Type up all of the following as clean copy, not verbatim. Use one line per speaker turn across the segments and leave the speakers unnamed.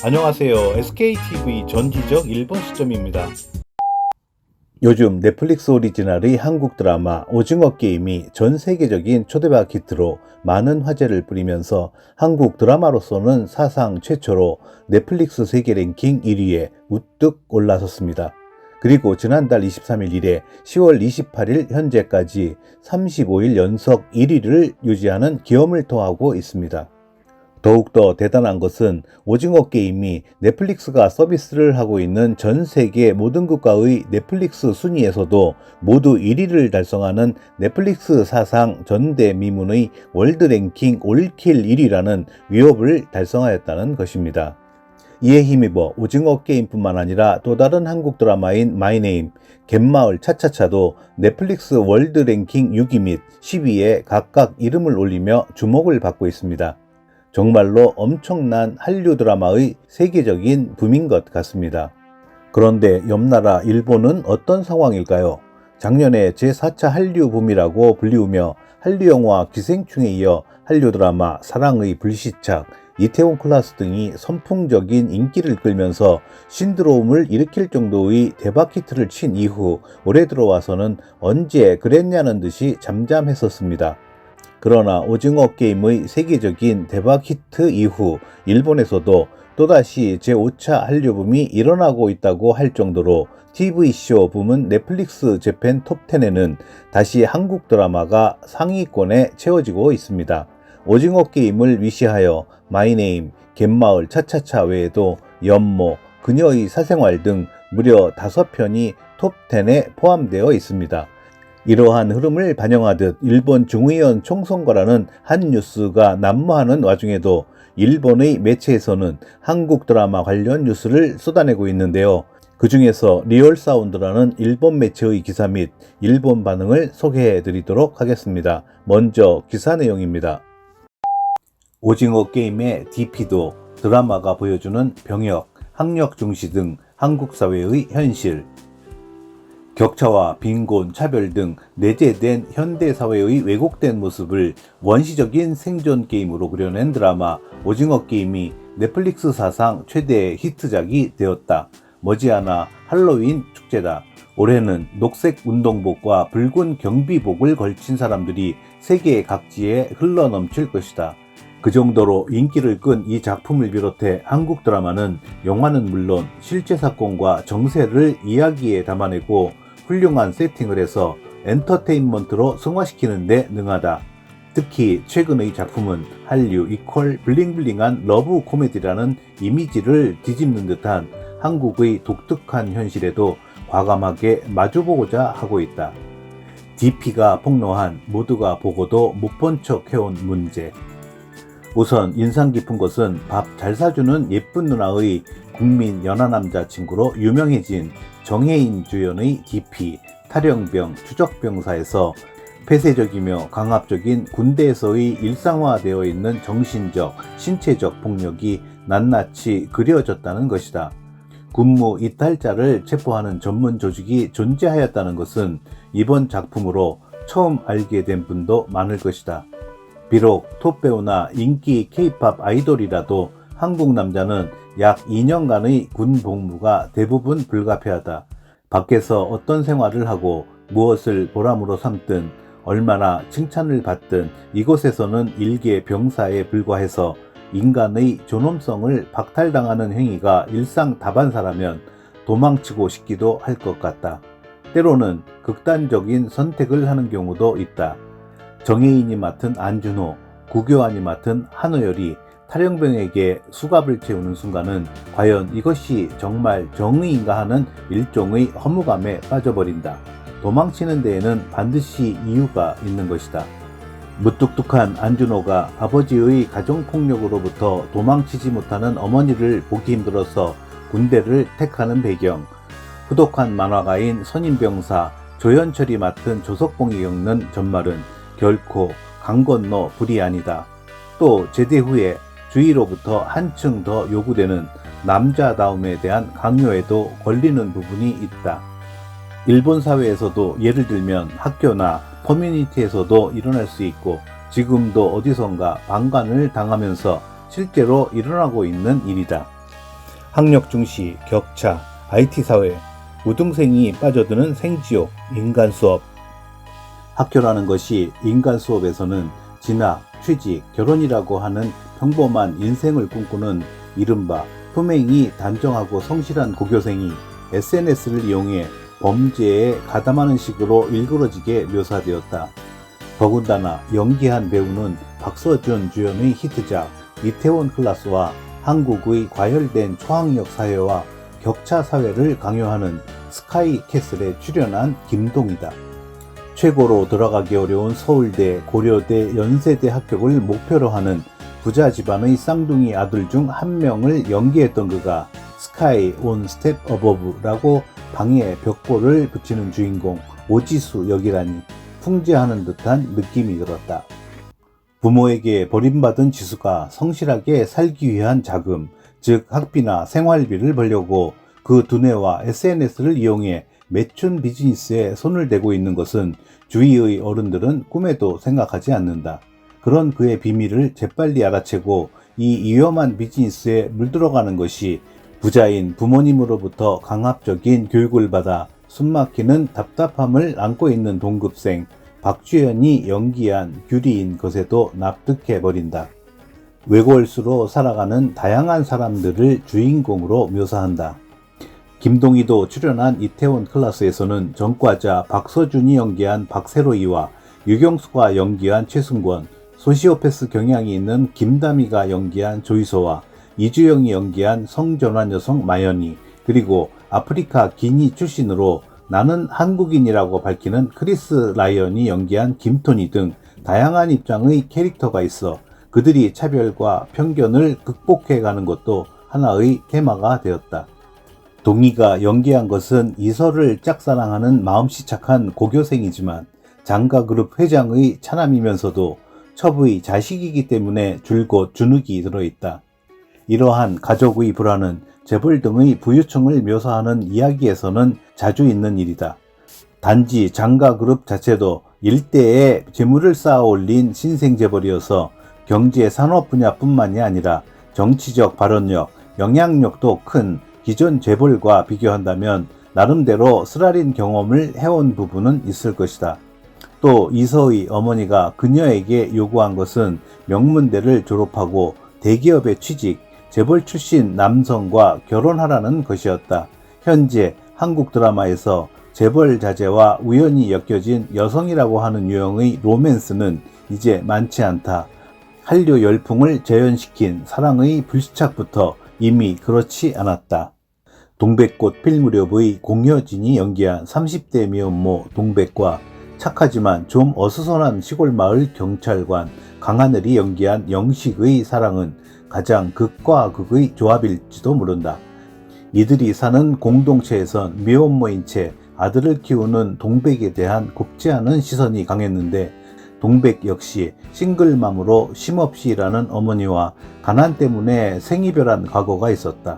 안녕하세요. SKTV 전지적 일본 시점입니다. 요즘 넷플릭스 오리지널의 한국 드라마 오징어 게임이 전 세계적인 초대박 히트로 많은 화제를 부리면서 한국 드라마로서는 사상 최초로 넷플릭스 세계 랭킹 1위에 우뚝 올라섰습니다. 그리고 지난달 23일 이래 10월 28일 현재까지 35일 연속 1위를 유지하는 기염을 토하고 있습니다. 더욱더 대단한 것은 오징어 게임이 넷플릭스가 서비스를 하고 있는 전 세계 모든 국가의 넷플릭스 순위에서도 모두 1위를 달성하는 넷플릭스 사상 전대미문의 월드 랭킹 올킬 1위라는 위협을 달성하였다는 것입니다. 이에 힘입어 오징어 게임뿐만 아니라 또 다른 한국 드라마인 마이네임, 갯마을 차차차도 넷플릭스 월드 랭킹 6위 및 10위에 각각 이름을 올리며 주목을 받고 있습니다. 정말로 엄청난 한류 드라마의 세계적인 붐인 것 같습니다. 그런데 옆나라 일본은 어떤 상황일까요? 작년에 제4차 한류 붐이라고 불리우며 한류 영화 기생충에 이어 한류 드라마 사랑의 불시착, 이태원 클라스 등이 선풍적인 인기를 끌면서 신드롬을 일으킬 정도의 대박 히트를 친 이후 올해 들어와서는 언제 그랬냐는 듯이 잠잠했었습니다. 그러나 오징어 게임의 세계적인 대박 히트 이후 일본에서도 또다시 제5차 한류 붐이 일어나고 있다고 할 정도로 TV쇼 부문 넷플릭스 재팬 톱10에는 다시 한국 드라마가 상위권에 채워지고 있습니다. 오징어 게임을 위시하여 마이네임, 갯마을 차차차 외에도 연모, 그녀의 사생활 등 무려 5편이 톱10에 포함되어 있습니다. 이러한 흐름을 반영하듯 일본 중의원 총선거라는 한 뉴스가 난무하는 와중에도 일본의 매체에서는 한국 드라마 관련 뉴스를 쏟아내고 있는데요. 그 중에서 리얼 사운드라는 일본 매체의 기사 및 일본 반응을 소개해 드리도록 하겠습니다. 먼저 기사 내용입니다. 오징어 게임의 DP도 드라마가 보여주는 병역, 학력 중시 등 한국 사회의 현실, 격차와 빈곤, 차별 등 내재된 현대사회의 왜곡된 모습을 원시적인 생존 게임으로 그려낸 드라마 오징어 게임이 넷플릭스 사상 최대의 히트작이 되었다. 머지않아 할로윈 축제다. 올해는 녹색 운동복과 붉은 경비복을 걸친 사람들이 세계 각지에 흘러넘칠 것이다. 그 정도로 인기를 끈 이 작품을 비롯해 한국 드라마는 영화는 물론 실제 사건과 정세를 이야기에 담아내고 훌륭한 세팅을 해서 엔터테인먼트로 승화시키는 데 능하다. 특히 최근의 작품은 한류 이퀄 블링블링한 러브 코미디라는 이미지를 뒤집는 듯한 한국의 독특한 현실에도 과감하게 마주보고자 하고 있다. DP가 폭로한 모두가 보고도 못 본 척 해온 문제. 우선 인상 깊은 것은 밥 잘 사주는 예쁜 누나의 국민 연하남자 친구로 유명해진 정혜인 주연의 DP, 탈영병, 추적병사에서 폐쇄적이며 강압적인 군대에서의 일상화되어 있는 정신적, 신체적 폭력이 낱낱이 그려졌다는 것이다. 군무 이탈자를 체포하는 전문 조직이 존재하였다는 것은 이번 작품으로 처음 알게 된 분도 많을 것이다. 비록 톱배우나 인기 K-팝 아이돌이라도 한국 남자는 약 2년간의 군 복무가 대부분 불가피하다. 밖에서 어떤 생활을 하고 무엇을 보람으로 삼든 얼마나 칭찬을 받든 이곳에서는 일개 병사에 불과해서 인간의 존엄성을 박탈당하는 행위가 일상다반사라면 도망치고 싶기도 할 것 같다. 때로는 극단적인 선택을 하는 경우도 있다. 정혜인이 맡은 안준호, 구교환이 맡은 한호열이 탈영병에게 수갑을 채우는 순간은 과연 이것이 정말 정의인가 하는 일종의 허무감에 빠져버린다. 도망치는 데에는 반드시 이유가 있는 것이다. 무뚝뚝한 안준호가 아버지의 가정폭력으로부터 도망치지 못하는 어머니를 보기 힘들어서 군대를 택하는 배경, 후독한 만화가인 선임병사 조연철이 맡은 조석봉이 겪는 전말은 결코 강 건너 불이 아니다. 또 제대 후에 주위로부터 한층 더 요구되는 남자다움에 대한 강요에도 걸리는 부분이 있다. 일본 사회에서도 예를 들면 학교나 커뮤니티에서도 일어날 수 있고 지금도 어디선가 방관을 당하면서 실제로 일어나고 있는 일이다. 학력 중시, 격차, IT 사회, 우등생이 빠져드는 생지옥, 인간 수업. 학교라는 것이 인간 수업에서는 진학, 취직, 결혼이라고 하는 평범한 인생을 꿈꾸는 이른바 품행이 단정하고 성실한 고교생이 SNS를 이용해 범죄에 가담하는 식으로 일그러지게 묘사되었다. 더군다나 연기한 배우는 박서준 주연의 히트작 이태원 클라스와 한국의 과열된 초학력 사회와 격차 사회를 강요하는 스카이 캐슬에 출연한 김동희다. 최고로 들어가기 어려운 서울대, 고려대, 연세대 합격을 목표로 하는 부자 집안의 쌍둥이 아들 중 한 명을 연기했던 그가 스카이 온 스텝 어버브라고 방에 벽보를 붙이는 주인공 오지수 역이라니 풍자하는 듯한 느낌이 들었다. 부모에게 버림받은 지수가 성실하게 살기 위한 자금, 즉 학비나 생활비를 벌려고 그 두뇌와 SNS를 이용해 매춘 비즈니스에 손을 대고 있는 것은 주위의 어른들은 꿈에도 생각하지 않는다. 그런 그의 비밀을 재빨리 알아채고 이 위험한 비즈니스에 물들어가는 것이 부자인 부모님으로부터 강압적인 교육을 받아 숨막히는 답답함을 안고 있는 동급생 박주연이 연기한 규리인 것에도 납득해버린다. 외골수로 살아가는 다양한 사람들을 주인공으로 묘사한다. 김동희도 출연한 이태원 클라스에서는 전과자 박서준이 연기한 박세로이와 유경수가 연기한 최승권, 소시오패스 경향이 있는 김다미가 연기한 조이소와 이주영이 연기한 성전환 여성 마연이, 그리고 아프리카 기니 출신으로 나는 한국인이라고 밝히는 크리스 라이언이 연기한 김토니 등 다양한 입장의 캐릭터가 있어 그들이 차별과 편견을 극복해가는 것도 하나의 테마가 되었다. 동희가 연기한 것은 이설을 짝사랑하는 마음씨 착한 고교생이지만 장가그룹 회장의 차남이면서도 첩의 자식이기 때문에 줄곧 주눅이 들어있다. 이러한 가족의 불안은 재벌 등의 부유층을 묘사하는 이야기에서는 자주 있는 일이다. 단지 장가그룹 자체도 일대에 재물을 쌓아 올린 신생재벌이어서 경제 산업 분야뿐만이 아니라 정치적 발언력, 영향력도 큰 기존 재벌과 비교한다면 나름대로 쓰라린 경험을 해온 부분은 있을 것이다. 또 이서의 어머니가 그녀에게 요구한 것은 명문대를 졸업하고 대기업에 취직, 재벌 출신 남성과 결혼하라는 것이었다. 현재 한국 드라마에서 재벌 자제와 우연히 엮여진 여성이라고 하는 유형의 로맨스는 이제 많지 않다. 한류 열풍을 재현시킨 사랑의 불시착부터 이미 그렇지 않았다. 동백꽃 필 무렵의 공효진이 연기한 30대 미혼모 동백과 착하지만 좀 어수선한 시골마을 경찰관 강하늘이 연기한 영식의 사랑은 가장 극과 극의 조합일지도 모른다. 이들이 사는 공동체에선 미혼모인 채 아들을 키우는 동백에 대한 곱지 않은 시선이 강했는데 동백 역시 싱글맘으로 쉼없이 일하는 어머니와 가난 때문에 생이별한 과거가 있었다.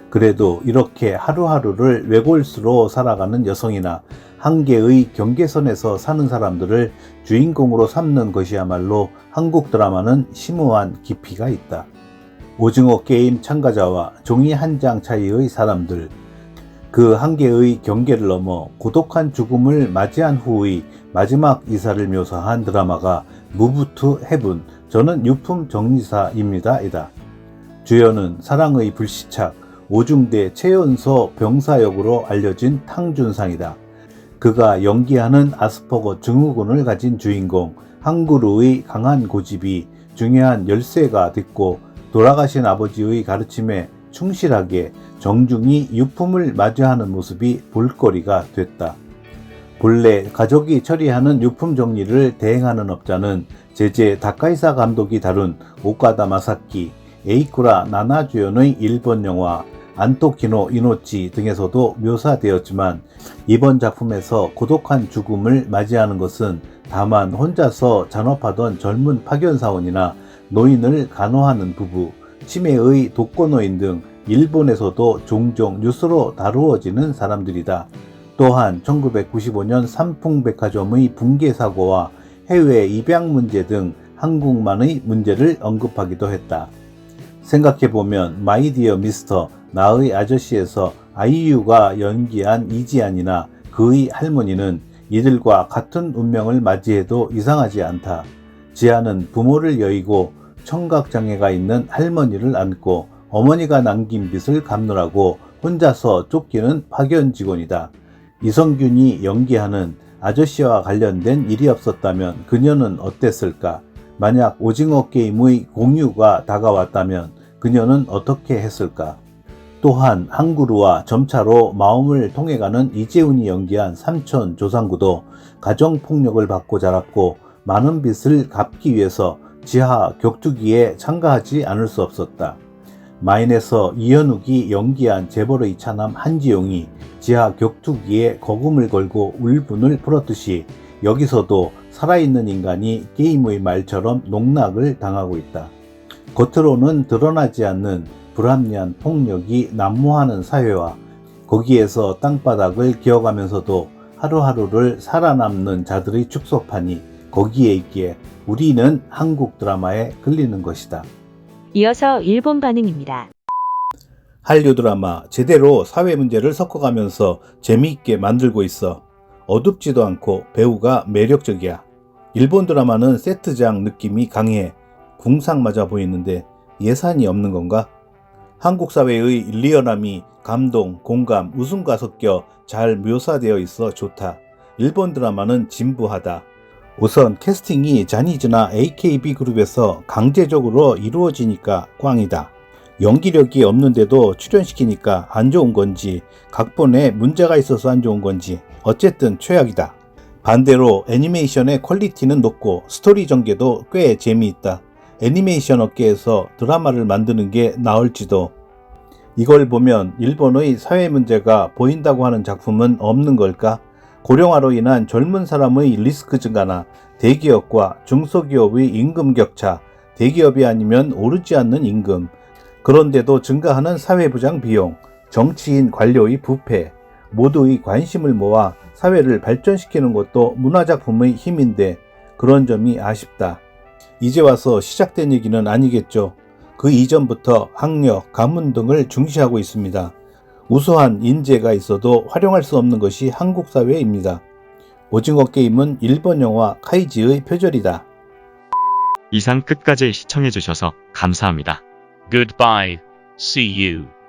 그래도 이렇게 하루하루를 외골수로 살아가는 여성이나 한계의 경계선에서 사는 사람들을 주인공으로 삼는 것이야말로 한국 드라마는 심오한 깊이가 있다. 오징어 게임 참가자와 종이 한 장 차이의 사람들, 그 한계의 경계를 넘어 고독한 죽음을 맞이한 후의 마지막 이사를 묘사한 드라마가 무브 투 헤븐, 저는 유품 정리사입니다 이다. 주연은 사랑의 불시착, 오중대 최연소 병사 역으로 알려진 탕준상이다. 그가 연기하는 아스퍼거 증후군을 가진 주인공 항구루의 강한 고집이 중요한 열쇠가 됐고 돌아가신 아버지의 가르침에 충실하게 정중히 유품을 맞이하는 모습이 볼거리가 됐다. 본래 가족이 처리하는 유품 정리를 대행하는 업자는 제제 다카이사 감독이 다룬 오카다 마사키, 에이쿠라 나나 주연의 일본 영화 안토키노 이노치 등에서도 묘사되었지만 이번 작품에서 고독한 죽음을 맞이하는 것은 다만 혼자서 잔업하던 젊은 파견사원이나 노인을 간호하는 부부, 치매의 독거노인 등 일본에서도 종종 뉴스로 다루어지는 사람들이다. 또한 1995년 삼풍백화점의 붕괴 사고와 해외 입양 문제 등 한국만의 문제를 언급하기도 했다. 생각해보면 마이 디어 미스터 나의 아저씨에서 아이유가 연기한 이지안이나 그의 할머니는 이들과 같은 운명을 맞이해도 이상하지 않다. 지안은 부모를 여의고 청각장애가 있는 할머니를 안고 어머니가 남긴 빚을 갚느라고 혼자서 쫓기는 파견 직원이다. 이성균이 연기하는 아저씨와 관련된 일이 없었다면 그녀는 어땠을까? 만약 오징어 게임의 공유가 다가왔다면 그녀는 어떻게 했을까? 또한 항구루와 점차로 마음을 통해가는 이재훈이 연기한 삼촌 조상구도 가정폭력을 받고 자랐고 많은 빚을 갚기 위해서 지하 격투기에 참가하지 않을 수 없었다. 마인에서 이현욱이 연기한 재벌의 차남 한지용이 지하 격투기에 거금을 걸고 울분을 풀었듯이 여기서도 살아있는 인간이 게임의 말처럼 농락을 당하고 있다. 겉으로는 드러나지 않는 불합리한 폭력이 난무하는 사회와 거기에서 땅바닥을 기어가면서도 하루하루를 살아남는 자들의 축소판이 거기에 있기에 우리는 한국 드라마에 끌리는 것이다.
이어서 일본 반응입니다.
한류 드라마 제대로 사회 문제를 섞어가면서 재미있게 만들고 있어. 어둡지도 않고 배우가 매력적이야. 일본 드라마는 세트장 느낌이 강해. 궁상맞아 보이는데 예산이 없는 건가? 한국 사회의 리얼함이 감동, 공감, 웃음과 섞여 잘 묘사되어 있어 좋다. 일본 드라마는 진부하다. 우선 캐스팅이 자니즈나 AKB 그룹에서 강제적으로 이루어지니까 꽝이다. 연기력이 없는데도 출연시키니까 안 좋은 건지 각본에 문제가 있어서 안 좋은 건지 어쨌든 최악이다. 반대로 애니메이션의 퀄리티는 높고 스토리 전개도 꽤 재미있다. 애니메이션 업계에서 드라마를 만드는 게 나을지도. 이걸 보면 일본의 사회 문제가 보인다고 하는 작품은 없는 걸까? 고령화로 인한 젊은 사람의 리스크 증가나 대기업과 중소기업의 임금 격차, 대기업이 아니면 오르지 않는 임금, 그런데도 증가하는 사회부장 비용, 정치인 관료의 부패, 모두의 관심을 모아 사회를 발전시키는 것도 문화작품의 힘인데 그런 점이 아쉽다. 이제 와서 시작된 얘기는 아니겠죠. 그 이전부터 학력, 가문 등을 중시하고 있습니다. 우수한 인재가 있어도 활용할 수 없는 것이 한국 사회입니다. 오징어 게임은 일본 영화 카이지의 표절이다.
이상 끝까지 시청해주셔서 감사합니다.
Goodbye. See you.